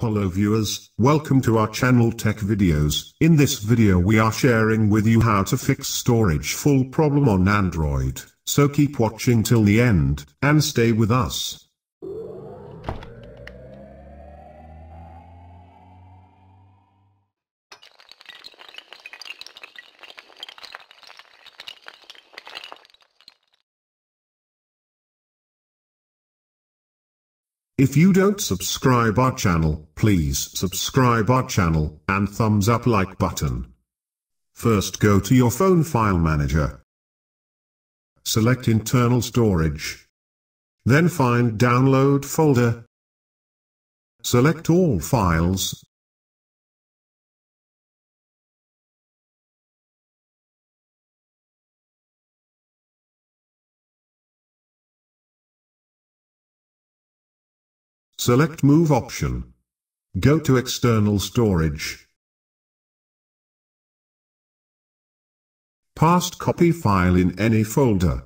Hello viewers, welcome to our channel TechVideos. In this video we are sharing with you how to fix storage full problem on Android, so keep watching till the end, and stay with us. If you don't subscribe our channel, please subscribe our channel and thumbs up like button. First go to your phone file manager. Select internal storage. Then find download folder. Select all files. Select Move option. Go to External Storage. Past copy file in any folder.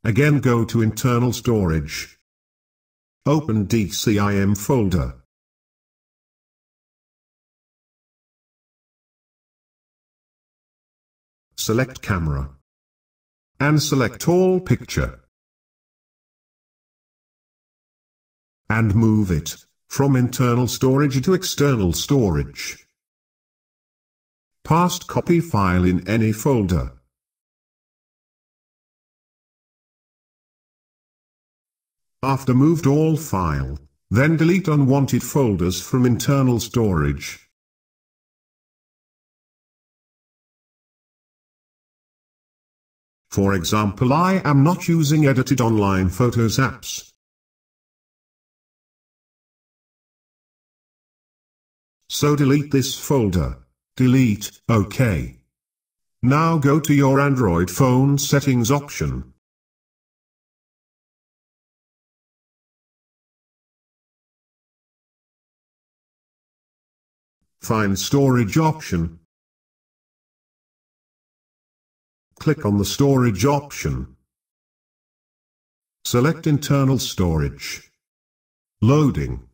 Again go to Internal Storage. Open DCIM folder. Select camera. And select all picture. And move it from internal storage to external storage. Past copy file in any folder. After moved all file, then delete unwanted folders from internal storage. For example, I am not using edited online photos apps. So delete this folder. Delete, OK. Now go to your Android phone settings option. Find Storage option. Click on the Storage option. Select Internal Storage. Loading.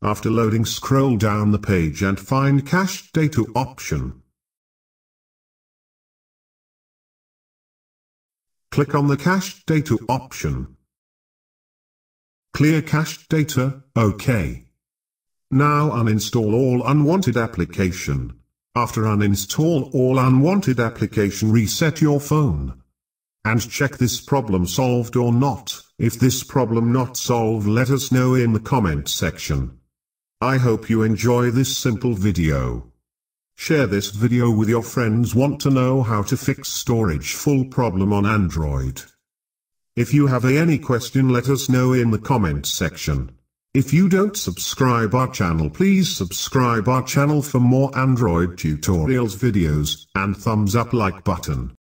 After loading, scroll down the page and find Cached Data option. Click on the Cached Data option. Clear cached data, OK. Now uninstall all unwanted application. After uninstall all unwanted application, reset your phone. And check this problem solved or not. If this problem not solved, let us know in the comment section. I hope you enjoy this simple video. Share this video with your friends want to know how to fix storage full problem on Android. If you have any question, let us know in the comment section. If you don't subscribe our channel, please subscribe our channel for more Android tutorials videos, and thumbs up like button.